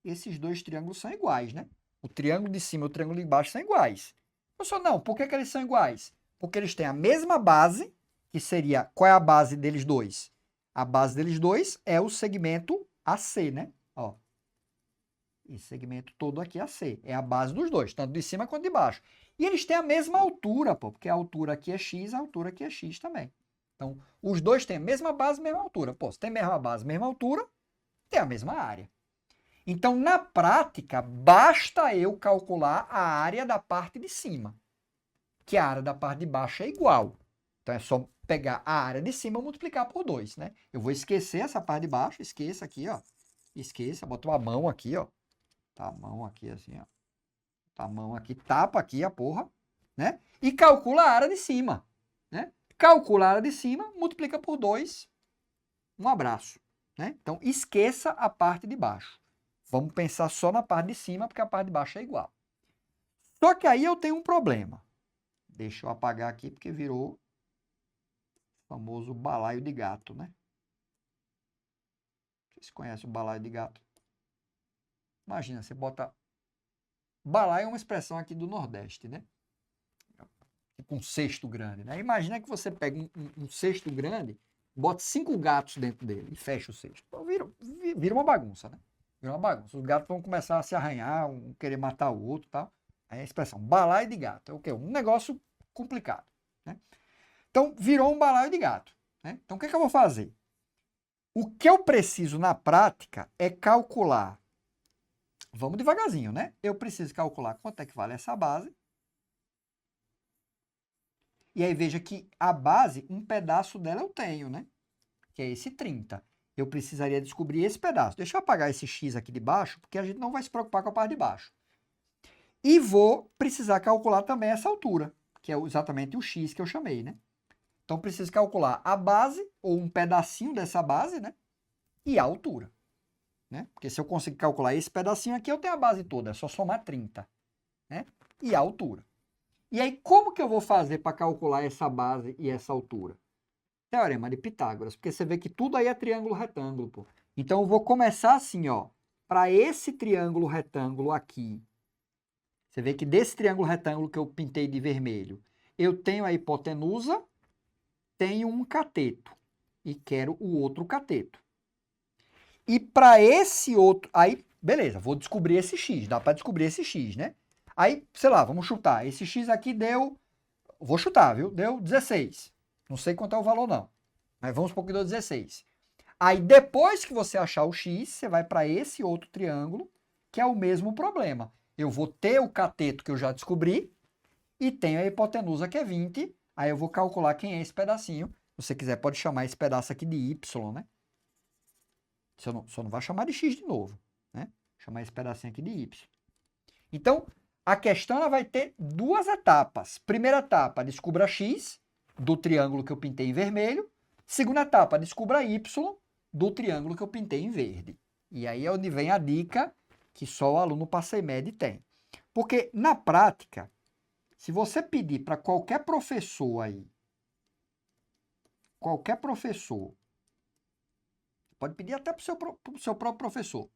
esses dois triângulos são iguais, né? O triângulo de cima e o triângulo de baixo são iguais. Professor, não, por que eles são iguais? Porque eles têm a mesma base, que seria, qual é a base deles dois? A base deles dois é o segmento AC, né? Ó, esse segmento todo aqui é AC, é a base dos dois, tanto de cima quanto de baixo. E eles têm a mesma altura, pô, porque a altura aqui é x, a altura aqui é x também. Então, os dois têm a mesma base, mesma altura. Pô, se tem a mesma base, mesma altura, tem a mesma área. Então, na prática, basta eu calcular a área da parte de cima, que a área da parte de baixo é igual. Então, é só pegar a área de cima e multiplicar por 2, né? Eu vou esquecer essa parte de baixo, esqueça aqui, ó. Esqueça, boto uma mão aqui, ó. Tá a mão aqui assim, ó. Tá a mão aqui, tapa aqui a porra, né? E calcula a área de cima, né? Calcula a área de cima, multiplica por 2, um abraço, né? Então, esqueça a parte de baixo. Vamos pensar só na parte de cima, porque a parte de baixo é igual. Só que aí eu tenho um problema. Deixa eu apagar aqui, porque virou o famoso balaio de gato, né? Vocês conhecem o balaio de gato? Imagina, você bota... Balaio é uma expressão aqui do Nordeste, né? Tipo um cesto grande, né? Imagina que você pega um cesto grande, bota 5 gatos dentro dele e fecha o cesto. Então, vira uma bagunça, né? Vira uma bagunça. Os gatos vão começar a se arranhar, um querer matar o outro e tal. É a expressão balaio de gato. É o quê? Um negócio complicado, né? Então, virou um balaio de gato, né? Então, o que é que eu vou fazer? O que eu preciso na prática é calcular. Vamos devagarzinho, né? Eu preciso calcular quanto é que vale essa base. E aí veja que a base, um pedaço dela eu tenho, né? Que é esse 30. Eu precisaria descobrir esse pedaço. Deixa eu apagar esse x aqui de baixo, porque a gente não vai se preocupar com a parte de baixo. E vou precisar calcular também essa altura, que é exatamente o x que eu chamei, né? Então, preciso calcular a base, ou um pedacinho dessa base, né? E a altura, né? Porque se eu conseguir calcular esse pedacinho aqui, eu tenho a base toda, é só somar 30, né? E a altura. E aí, como que eu vou fazer para calcular essa base e essa altura? Teorema de Pitágoras, porque você vê que tudo aí é triângulo retângulo, pô. Então, eu vou começar assim, ó. Para esse triângulo retângulo aqui, você vê que desse triângulo retângulo que eu pintei de vermelho, eu tenho a hipotenusa, tenho um cateto e quero o outro cateto. E para esse outro, aí, beleza, vou descobrir esse x, dá para descobrir esse x, né? Aí, sei lá, vamos chutar. Esse x aqui deu, vou chutar, viu? Deu 16. Não sei quanto é o valor não, mas vamos supor que deu 16. Aí depois que você achar o x, você vai para esse outro triângulo, que é o mesmo problema. Eu vou ter o cateto que eu já descobri e tenho a hipotenusa que é 20. Aí eu vou calcular quem é esse pedacinho. Se você quiser, pode chamar esse pedaço aqui de y, né? Só não vai chamar de x de novo, né? Chamar esse pedacinho aqui de y. Então, a questão ela vai ter duas etapas. Primeira etapa, descubra x do triângulo que eu pintei em vermelho. Segunda etapa, descubra y do triângulo que eu pintei em verde. E aí é onde vem a dica que só o aluno PASEMED tem. Porque, na prática, se você pedir para qualquer professor aí, pode pedir até para o seu próprio professor,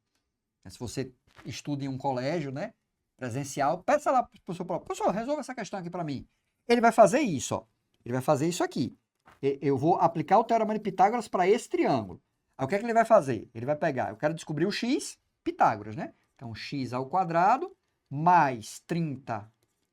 Se você estuda em um colégio, né, presencial, peça lá para o seu próprio professor, resolva essa questão aqui para mim. Ele vai fazer isso, ó. Ele vai fazer isso aqui. Eu vou aplicar o Teorema de Pitágoras para esse triângulo. Aí o que é que ele vai fazer? Ele vai pegar, eu quero descobrir o x, Pitágoras, né? Então, x ao quadrado mais 30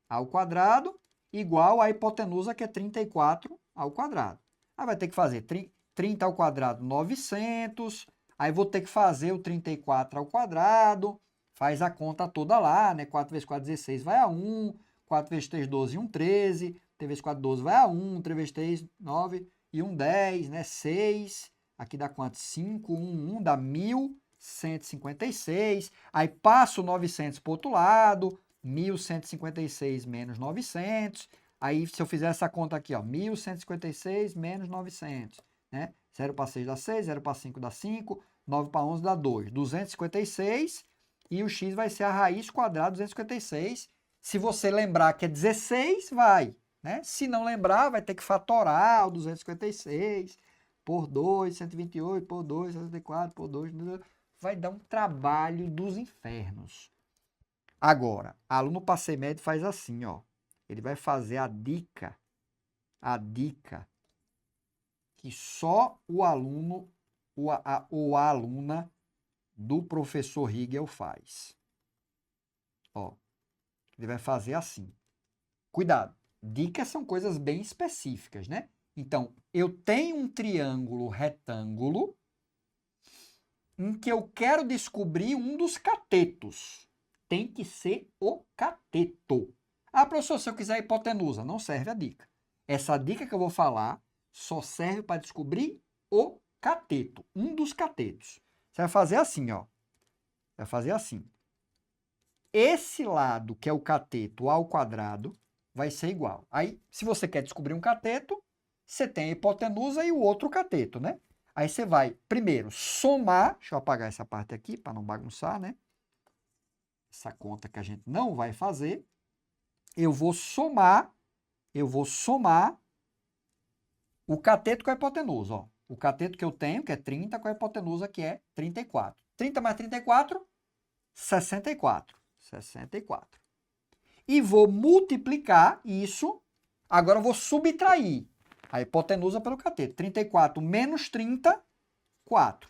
ao quadrado igual à hipotenusa, que é 34 ao quadrado. Aí vai ter que fazer 30 ao quadrado, 900. Aí vou ter que fazer o 34 ao quadrado. Faz a conta toda lá, né? 4 vezes 4, 16 vai a 1. 4 vezes 3, 12 e 1, 13. 3 vezes 4, 12 vai a 1. 3 vezes 3, 9 e 1, 10, né? 6. Aqui dá quanto? 5, 1, 1, dá 1.156. Aí passo 900 para o outro lado. 1.156 menos 900. Aí, se eu fizer essa conta aqui, ó, 1.156 menos 900, né? 0 para 6 dá 6, 0 para 5 dá 5, 9 para 11 dá 2. 256 e o x vai ser a raiz quadrada de 256. Se você lembrar que é 16, vai, né? Se não lembrar, vai ter que fatorar o 256 por 2, 128, por 2, 64, por 2, vai dar um trabalho dos infernos. Agora, aluno passei médio faz assim, ó. Ele vai fazer a dica que só o aluno ou a aluna do professor Higel faz. Ó, ele vai fazer assim. Cuidado, dicas são coisas bem específicas, né? Então, eu tenho um triângulo retângulo em que eu quero descobrir um dos catetos. Tem que ser o cateto. Ah, professor, se eu quiser hipotenusa, não serve a dica. Essa dica que eu vou falar só serve para descobrir o cateto, um dos catetos. Você vai fazer assim, ó. Vai fazer assim. Esse lado, que é o cateto ao quadrado, vai ser igual. Aí, se você quer descobrir um cateto, você tem a hipotenusa e o outro cateto, né? Aí você vai, primeiro, somar. Deixa eu apagar essa parte aqui para não bagunçar, né? Essa conta que a gente não vai fazer. Eu vou somar o cateto com a hipotenusa, ó. O cateto que eu tenho, que é 30, com a hipotenusa, que é 34. 30 mais 34, 64. 64. E vou multiplicar isso. Agora eu vou subtrair a hipotenusa pelo cateto. 34 menos 30, 4.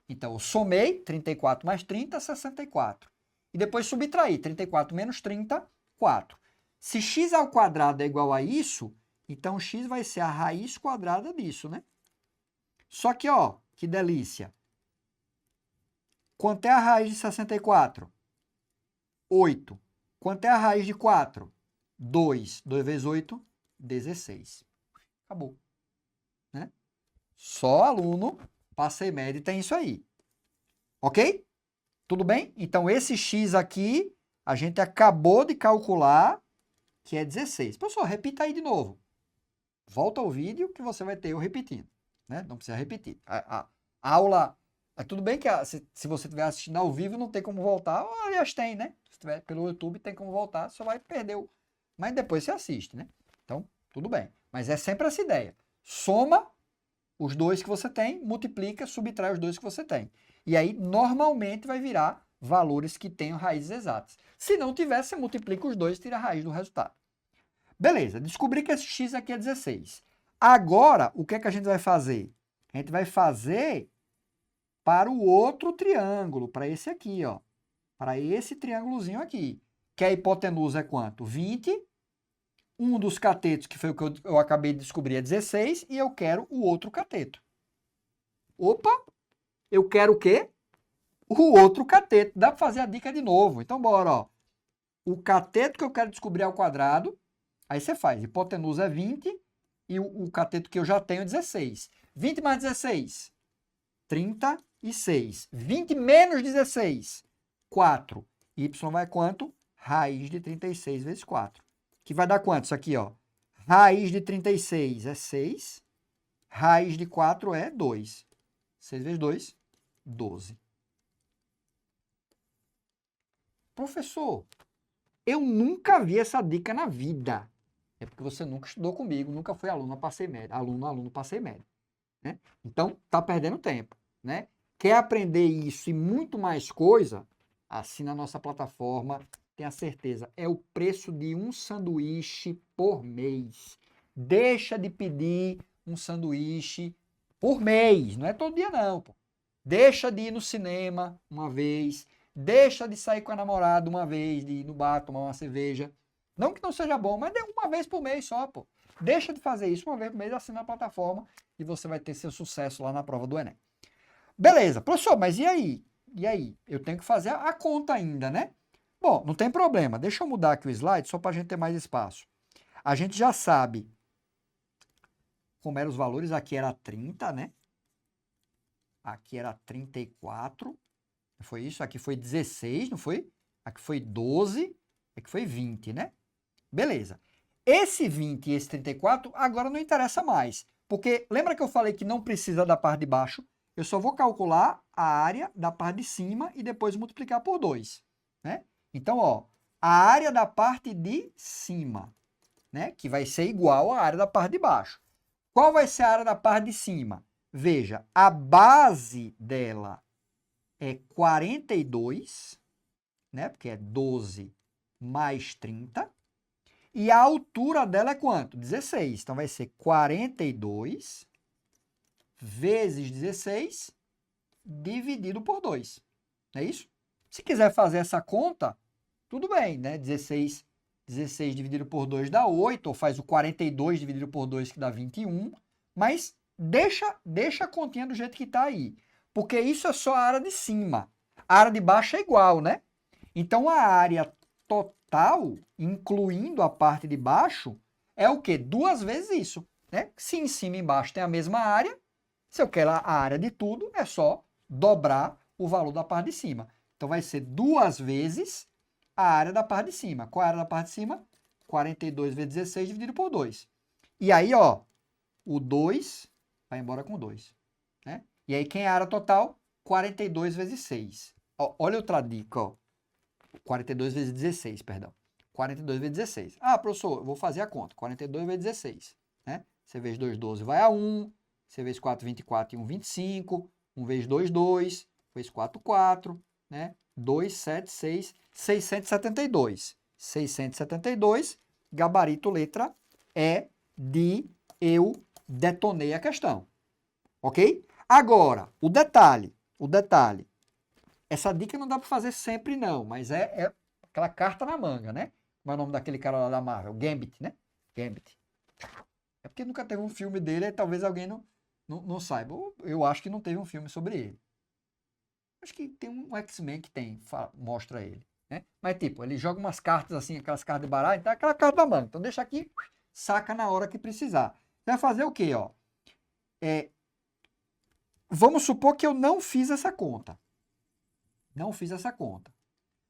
Então, eu somei 34 mais 30, 64. E depois subtraí 34 menos 30, 4. Se x ao quadrado é igual a isso, então x vai ser a raiz quadrada disso, né? Só que, ó, que delícia. Quanto é a raiz de 64? 8. Quanto é a raiz de 4? 2. 2 vezes 8, 16. Acabou. Né? Só aluno, passei médio, tem isso aí. Ok? Tudo bem? Então, esse x aqui, a gente acabou de calcular, que é 16. Professor, repita aí de novo. Volta ao vídeo que você vai ter eu repetindo. Né? Não precisa repetir. A aula... tudo bem que se você estiver assistindo ao vivo, não tem como voltar. Aliás, tem, né? Se estiver pelo YouTube, tem como voltar. Só vai perder o... Mas depois você assiste, né? Então, tudo bem. Mas é sempre essa ideia. Soma os dois que você tem, multiplica, subtrai os dois que você tem. E aí, normalmente, vai virar valores que tenham raízes exatas. Se não tiver, você multiplica os dois e tira a raiz do resultado. Beleza, descobri que esse x aqui é 16. Agora, o que é que a gente vai fazer? A gente vai fazer para o outro triângulo, para esse aqui, ó. Para esse triângulozinho aqui. Que a hipotenusa é quanto? 20. Um dos catetos, que foi o que eu acabei de descobrir, é 16. E eu quero o outro cateto. Opa! Eu quero o quê? O outro cateto. Dá para fazer a dica de novo. Então, bora, ó. O cateto que eu quero descobrir ao quadrado. Aí você faz. Hipotenusa é 20. E o cateto que eu já tenho é 16. 20 mais 16? 36. 20 menos 16? 4. Y vai quanto? Raiz de 36 vezes 4. Que vai dar quanto isso aqui, ó? Raiz de 36 é 6. Raiz de 4 é 2. 6 vezes 2, 12. Professor, eu nunca vi essa dica na vida. É porque você nunca estudou comigo, nunca foi aluno, passei médio. Aluno, passei médio. Né? Então, tá perdendo tempo. Né? Quer aprender isso e muito mais coisa? Assina a nossa plataforma, tenha certeza, é o preço de um sanduíche por mês. Deixa de pedir um sanduíche por mês, não é todo dia não, pô. Deixa de ir no cinema uma vez, deixa de sair com a namorada uma vez, de ir no bar tomar uma cerveja. Não que não seja bom, mas uma vez por mês só, pô. Deixa de fazer isso uma vez por mês, assina a plataforma e você vai ter seu sucesso lá na prova do Enem. Beleza, professor, mas e aí? E aí? Eu tenho que fazer a conta ainda, né? Bom, não tem problema. Deixa eu mudar aqui o slide só para a gente ter mais espaço. A gente já sabe como eram os valores. Aqui era 30, né? Aqui era 34. Foi isso? Aqui foi 16, não foi? Aqui foi 12. Aqui foi 20, né? Beleza. Esse 20 e esse 34 agora não interessa mais. Porque lembra que eu falei que não precisa da parte de baixo? Eu só vou calcular a área da parte de cima e depois multiplicar por 2, né? Então, ó, a área da parte de cima, né? Que vai ser igual à área da parte de baixo. Qual vai ser a área da parte de cima? Veja, a base dela é 42, né? Porque é 12 mais 30. E a altura dela é quanto? 16. Então, vai ser 42 vezes 16 dividido por 2. É isso? Se quiser fazer essa conta, tudo bem, né? 16 dividido por 2 dá 8, ou faz o 42 dividido por 2 que dá 21, mas deixa a continha do jeito que está aí, porque isso é só a área de cima. A área de baixo é igual, né? Então, a área total, incluindo a parte de baixo, é o quê? 2 vezes isso, né? Se em cima e embaixo tem a mesma área, se eu quero a área de tudo, é só dobrar o valor da parte de cima. Então, vai ser 2 vezes a área da parte de cima. Qual é a área da parte de cima? 42 vezes 16 dividido por 2. E aí, ó, o 2 vai embora com 2. Né? E aí, quem é a área total? 42 vezes 6. Ó, olha outra dica, ó. 42 vezes 16, perdão. 42 vezes 16. Ah, professor, eu vou fazer a conta. 42 vezes 16. Né? Você vezes 2, 12 vai a 1. Você vezes 4, 24 e 1, 25. 1 vezes 2, 2. Vezes 4, 4. Né? 2, 7, 6. 672. 672. Gabarito letra E de eu detonei a questão. Ok? Agora, o detalhe. Essa dica não dá para fazer sempre, não, mas é aquela carta na manga, né? Como é o nome daquele cara lá da Marvel? Gambit, né? Gambit. É porque nunca teve um filme dele, e talvez alguém não saiba. Eu acho que não teve um filme sobre ele. Acho que tem um X-Men que mostra ele, né? Mas tipo, ele joga umas cartas assim, aquelas cartas de baralho, então é aquela carta da manga. Então deixa aqui, saca na hora que precisar. Vai fazer o quê, ó? Vamos supor que eu não fiz essa conta. Não fiz essa conta.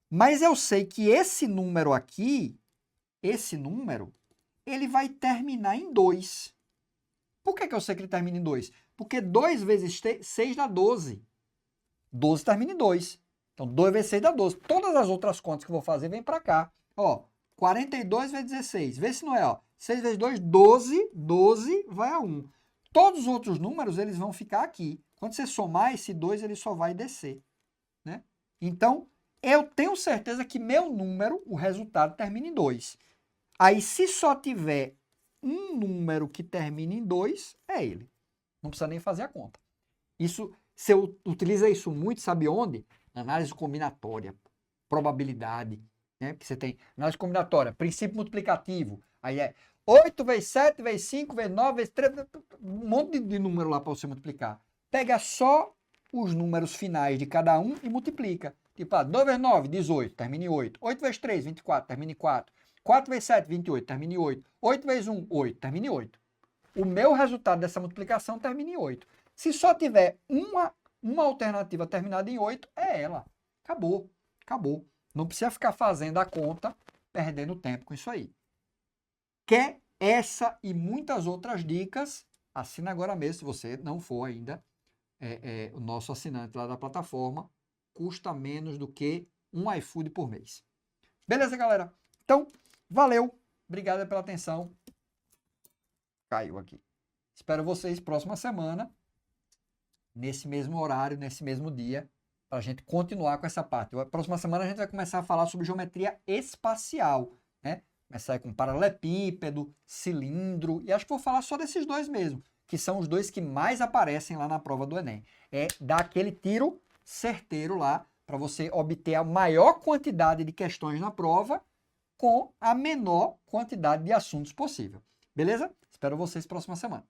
Mas eu sei que esse número aqui, ele vai terminar em 2. Por que eu sei que ele termina em 2? Porque 2 vezes 6 dá 12. 12 termina em 2. Então, 2 vezes 6 dá 12. Todas as outras contas que eu vou fazer vêm para cá. Ó, 42 vezes 16. Vê se não é, ó. 6 vezes 2, 12. 12 vai a 1. Todos os outros números, eles vão ficar aqui. Quando você somar esse 2, ele só vai descer. Né? Então, eu tenho certeza que meu número, o resultado, termina em 2. Aí, se só tiver um número que termina em 2, é ele. Não precisa nem fazer a conta. Isso, você utiliza isso muito, sabe onde? Análise combinatória, probabilidade. Né? Porque você tem análise combinatória, princípio multiplicativo. Aí é 8 vezes 7, vezes 5, vezes 9, vezes 3, um monte de número lá para você multiplicar. Pega só os números finais de cada um e multiplica. Tipo, 2 vezes 9, 18, termina em 8. 8 vezes 3, 24, termina em 4. 4 vezes 7, 28, termina em 8. 8 vezes 1, 8, termina em 8. O meu resultado dessa multiplicação termina em 8. Se só tiver uma alternativa terminada em 8, é ela. Acabou. Acabou. Não precisa ficar fazendo a conta, perdendo tempo com isso aí. Quer essa e muitas outras dicas? Assina agora mesmo, se você não for ainda o nosso assinante lá da plataforma. Custa menos do que um iFood por mês. Beleza, galera? Então, valeu. Obrigado pela atenção. Caiu aqui. Espero vocês próxima semana, nesse mesmo horário, nesse mesmo dia, para a gente continuar com essa parte. Na próxima semana a gente vai começar a falar sobre geometria espacial, né? Começar com paralelepípedo, cilindro, e acho que vou falar só desses dois mesmo, que são os dois que mais aparecem lá na prova do Enem. É dar aquele tiro certeiro lá, para você obter a maior quantidade de questões na prova com a menor quantidade de assuntos possível. Beleza? Espero vocês próxima semana.